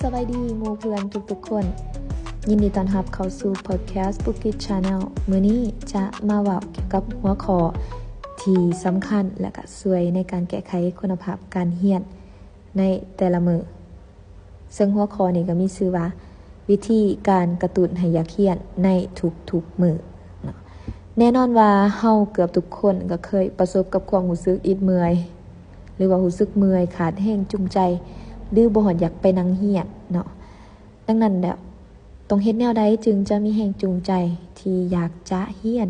สวัสดีหมู่เพื่อนทุกๆคนยินดีต้อนรับเข้าสู่พอดแคสต์ Bookit Channel มื้อนี้จะมาเว้าเกี่ยวกับหัวข้อที่สำคัญและก็ช่วยในการแก้ไขคุณภาพการเรียนในแต่ละมื้อซึ่งหัวข้อนี้ก็มีชื่อว่าวิธีการกระตุ้นให้อยากเรียนในทุกๆมื้อแน่นอนว่าเฮาเกือบทุกคนก็เคยประสบกับความรู้สึกอิดเมื่อยหรือว่ารู้สึกเมื่อยขาดแรงจูงใจหรือบ่ฮอดอยากไปนั่งเรียนเนาะดังนั้นแล้วต้องเฮ็ดแนวใดจึงจะมีแรงจูงใจที่อยากจะเรียน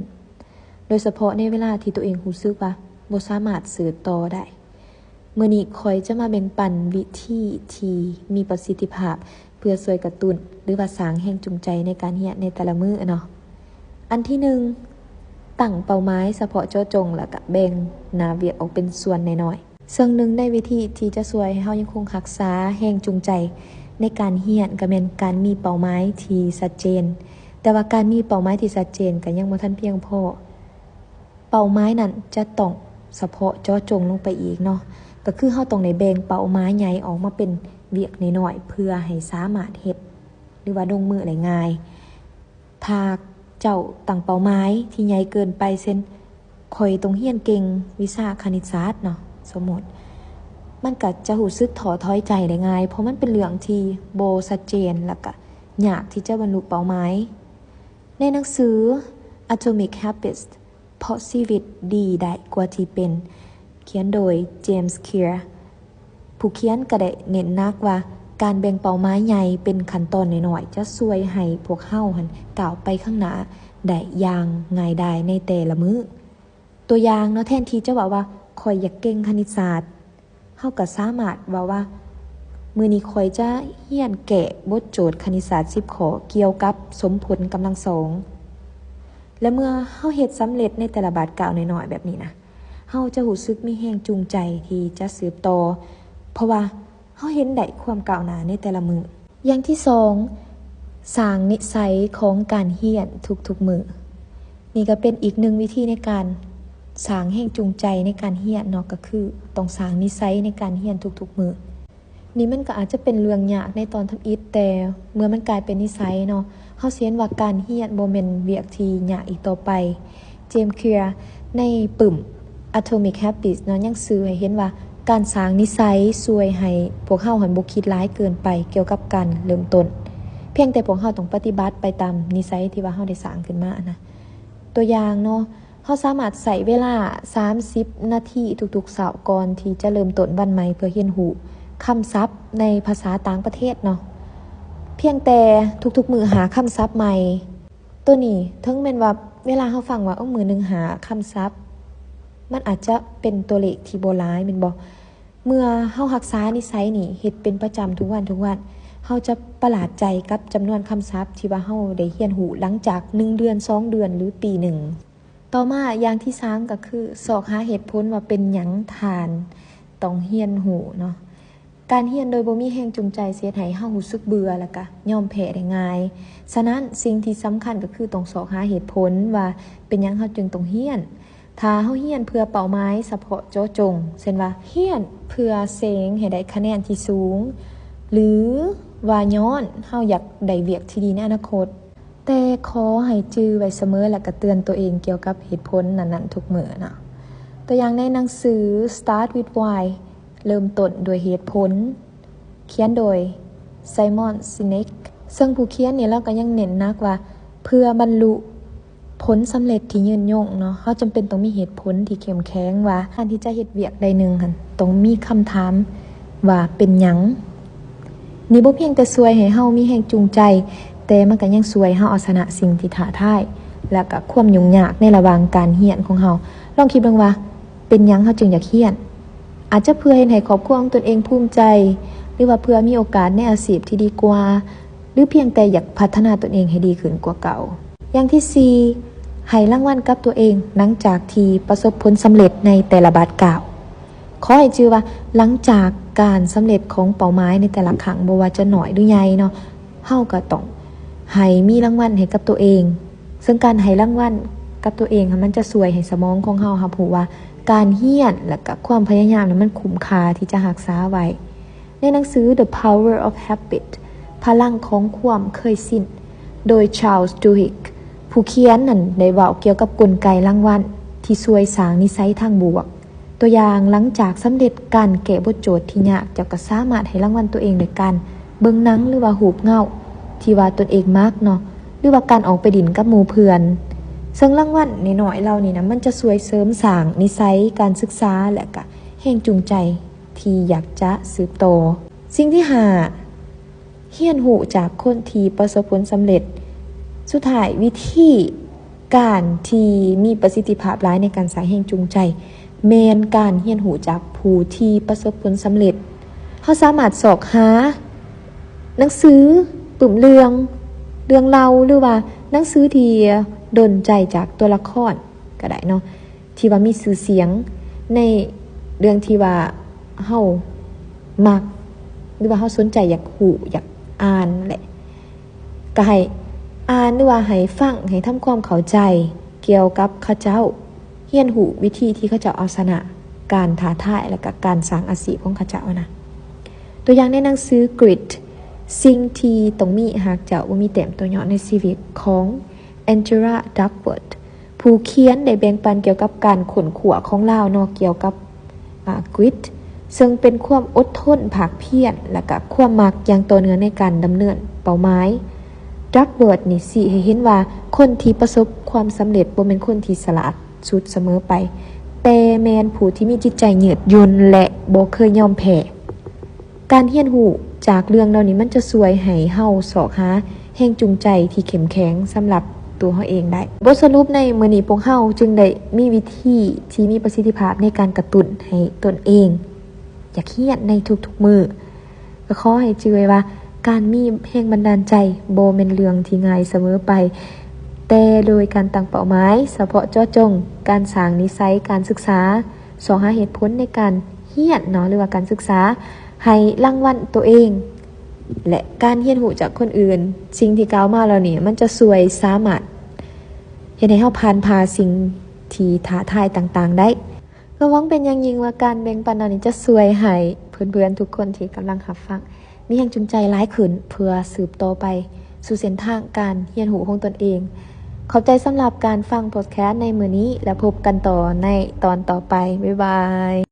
โดยเฉพาะในเวลาที่ตัวเองรู้สึกว่าบ่สามารถสืบต่อได้มื้อนี้ข้อยจะมาแบ่งปันวิธีที่มีประสิทธิภาพเพื่อช่วยกระตุ้นหรือว่าสร้างแรงจูงใจในการเรียนในแต่ละมื้อเนาะอันที่1ตั้งเป้าหมายเฉพาะเจาะจงแล้วก็แบ่งหน้าเวียกออกเป็นส่วนน้อยๆซึ่งหนึ่งในวิธีที่จะช่วยให้เฮายังคงรักษาแรงจูงใจในการเรียนก็แม่นการมีเป้าหมายที่ชัดเจนแต่ว่าการมีเป้าหมายที่ชัดเจนก็ยังบ่ทันเพียงพอเป้าหมายนั้นจะต้องเฉพาะเจาะจงลงไปอีกเนาะก็คือเฮาต้องได้แบ่งเป้าหมายใหญ่ออกมาเป็นเวียกน้อยๆเพื่อให้สามารถเฮ็ดหรือว่าลงมือได้ง่ายถ้าเจ้าตั้งเป้าหมายที่ใหญ่เกินไปเช่นข้อยต้องเรียนเก่งวิชาคณิตศาสตร์เนาะสมมุติมันก็จะรู้สึกท้อถอยใจได้ง่ายเพราะมันเป็นเรื่องที่บ่ชัดเจนแล้วก็ยากที่จะบรรลุเป้าหมายในหนังสือ Atomic Habits เพราะชีวิตดีได้กว่าที่เป็นเขียนโดยเจมส์เคลียร์ผู้เขียนก็ได้เน้นหนักว่าการแบ่งเป้าหมายใหญ่เป็นขั้นตอนน้อยๆจะช่วยให้พวกเฮาก้าวไปข้างหน้าได้อย่างง่ายดายในแต่ละมื้อตัวอย่างเนาะแทนที่จะว่าข้อยอยากเก่งคณิตศาสตร์เฮาก็สามารถว่ามื้อนี้ข้อยจะเรียนแกะบทโจทย์คณิตศาสตร์10ข้อเกี่ยวกับสมผลกำลังสองและเมื่อเฮาเฮ็ดสำเร็จในแต่ละบาทก้าวน้อยๆแบบนี้นะเฮาจะรู้สึกมีแรงจูงใจที่จะสืบต่อเพราะว่าเฮาเห็นได้ความก้าวหน้าในแต่ละมื้ออย่างที่2สร้างนิสัยของการเรียนทุกๆมื้อนี่ก็เป็นอีกหนึ่งวิธีในการสร้างแรงจูงใจในการเรียนเนาะก็คือต้องสร้างนิสัยในการเรียนทุกๆมื้อนี่มันก็อาจจะเป็นเรื่องยากในตอนทำอิฐแต่เมื่อมันกลายเป็นนิสัยเนาะเฮาสิเห็นว่าการเรียนบ่แม่นเวียกที่ยากอีกต่อไปเจมส์เคลียร์ในปึ้ม Atomic Habits เนาะยังสื่อให้เห็นว่าการสร้างนิสัยช่วยให้พวกเฮาบ่คิดหลายเกินไปเกี่ยวกับการเริ่มต้นเพียงแต่พวกเฮาต้องปฏิบัติไปตามนิสัยที่ว่าเฮาได้สร้างขึ้นมานะตัวอย่างเนาะเฮาสามารถใช้เวลา30นาทีทุกๆเช้าก่อนที่จะเริ่มต้นวันใหม่เพื่อเรียนรู้คำศัพท์ในภาษาต่างประเทศเนาะเพียงแต่ทุกๆมื้อหาคำศัพท์ใหม่ตัวนี้ถึงแม้นว่าเวลาเฮาฟังว่ามื้อนึงหาคำศัพท์มันอาจจะเป็นตัวเลขที่บ่หลายแม่นบ่เมื่อเฮารักษานิสัยนี่เฮ็ดเป็นประจำทุกวันเฮาจะประหลาดใจกับจำนวนคำศัพท์ที่ว่าเฮาได้เรียนรู้หลังจาก1เดือน2เดือนหรือปีหนึ่งต่อมาอย่างที่3ก็คือสอกหาเหตุผลว่าเป็นหยังทานต้องเรียนรู้เนาะการเรียนโดยบ่มีแรงจูงใจเสียให้เฮารู้สึกเบื่อแล้วก็ยอมแพ้ได้ง่ายฉะนั้นสิ่งที่สำคัญก็คือต้องสอกหาเหตุผลว่าเป็นหยังเฮาจึงต้องเรียนถ้าเฮาเรียนเพื่อเป้าหมายเฉพาะเจาะจงเช่นว่าเรียนเพื่อเสงให้ได้คะแนนที่สูงหรือว่าย้อนเฮาอยากได้เวียกที่ดีในอนาคตแต่ขอให้จื้อไว้เสมอและก็เตือนตัวเองเกี่ยวกับเหตุผลนั้นๆทุกมื้อนะตัวอย่างในหนังสือ Start with Why เริ่มต้นด้วยเหตุผลเขียนโดย Simon Sinek ซึ่งผู้เขียนนี่เราก็ยังเน้นหนักว่าเพื่อบรรลุผลสำเร็จที่ยืนยงเนาะเฮาจำเป็นต้องมีเหตุผลที่เข้มแข็งว่าการที่จะเฮ็ดเวียกใดหนึ่งต้องมีคำถามว่าเป็นหยังนี่บ่เพียงแต่ช่วยให้เฮามีแรงจูงใจแต่มันก็ยังช่วยเฮาเอาชนะสิ่งที่ท้าทายและก็ความยุ่งยากในระหว่างการเรียนของเฮาลองคิดเบิ่งว่าเป็นหยังเฮาจึงอยากเรียนอาจจะเพื่อให้ครอบครัวของตนเองภูมิใจหรือว่าเพื่อมีโอกาสในอาชีพที่ดีกว่าหรือเพียงแต่อยากพัฒนาตนเองให้ดีขึ้นกว่าเก่าอย่างที่4ให้รางวัลกับตัวเองหลังจากที่ประสบผลสำเร็จในแต่ละบาทก้าวขอให้ชื่อว่าหลังจากการสำเร็จของเป้าหมายในแต่ละครั้งบ่ว่าจะน้อยหรือใหญ่เนาะเฮาก็ต้องให้มีรางวัลให้กับตัวเองซึ่งการให้รางวัลกับตัวเองมันจะช่วยให้สมองของเฮารับรู้ว่าการเรียนและก็ความพยายามนั้นมันคุ้มค่าที่จะรักษาไว้ในหนังสือ The Power of Habit พลังของความเคยชินโดยชาร์ลส์ ดูฮิกผู้เขียนนั่นได้เว้าเกี่ยวกับกลไกรางวัลที่ช่วยสร้างนิสัยทางบวกตัวอย่างหลังจากสำเร็จการแก้บทโจทย์ที่ยากเจ้าก็สามารถให้รางวัลตัวเองด้วยการเบิ่งหนังหรือว่าหูบเงาที่ว่าตนเองมักเนาะหรือว่าการออกไปดินกับหมู่เพื่อนซึ่งรางวัลน้อยๆเหล่านี้นะมันจะช่วยเสริมสร้างนิสัยการศึกษาและก็แรงจูงใจที่อยากจะสืบต่อสิ่งที่5เรียนรู้จากคนที่ประสบผลสำเร็จสุดท้ายวิธีการที่มีประสิทธิภาพหลายในการสร้างแรงจูงใจแม่นการเรียนรู้จากผู้ที่ประสบผลสำเร็จเฮาสามารถสอกหาหนังสือปึ้มเรื่องเล่าหรือว่าหนังสือที่ดลใจจากตัวละครก็ได้เนาะที่ว่ามีชื่อเสียงในเรื่องที่ว่าเฮามักหรือว่าเฮาสนใจอยากรู้อยากอ่านแหละก็ให้อ่านหรือว่าให้ฟังให้ทำความเข้าใจเกี่ยวกับเขาเจ้าเรียนรู้วิธีที่เขาเจ้าเอาชนะการท้าทายและก็การสร้างอาชีพของเขาเจ้านะตัวอย่างในหนังสือ Grit สิ่งที่ต้องมีหากเจ้าบ่มีแต้มต่อยอดในชีวิตของแองเจลา ดักเวิร์ธผู้เขียนได้แบ่งปันเกี่ยวกับการขนขวของลาวเนาะเกี่ยวกับGrit ซึ่งเป็นความอดทนภาคเพียรและก็ความมักอย่างต่อเนื่องในการดำเนินเป้าหมายดักเวิร์ธนี่สิให้เห็นว่าคนที่ประสบความสำเร็จบ่แม่นคนที่ฉลาดสุดเสมอไปแต่แม่นผู้ที่มีจิตใจยืดหยุ่นและบ่เคยยอมแพ้การเรียนรู้จากเรื่องเหล่านี้มันจะช่วยให้เฮาสอกหาแรงจูงใจที่เข้มแข็งสำหรับตัวเฮาเองได้บทสรุปในมื้อนี้พวกเฮาจึงได้มีวิธีที่มีประสิทธิภาพในการกระตุ้นให้ตนเองอยากเรียนในทุกๆมื้อก็ขอให้จื้อไว้ว่าการมีแรงบันดาลใจบ่แม่นเรื่องที่ง่ายเสมอไปแต่โดยการตั้งเป้าหมายเฉพาะเจาะจงการสร้างนิสัยการศึกษาสอหาเหตุผลในการเรียนเนาะหรือว่าการศึกษาให้รางวัลตัวเองและการเรียนรู้จากคนอื่นสิ่งที่กล่าวมาแล้วนี่มันจะช่วยสามารถเฮ็ดให้เฮาผ่านพาสิ่งที่ท้าทายต่างๆได้ก็หวังเป็นอย่างยิ่งว่าการแบ่งปันนี้จะช่วยให้เพื่อนๆทุกคนที่กำลังรับฟังมีแรงจูงใจหลายขึ้นเพื่อสืบต่อไปสู่เส้นทางการเรียนรู้ของตนเองขอบใจสำหรับการฟังพอดแคสต์ในมื้อนี้และพบกันต่อในตอนต่อไปบ๊ายบาย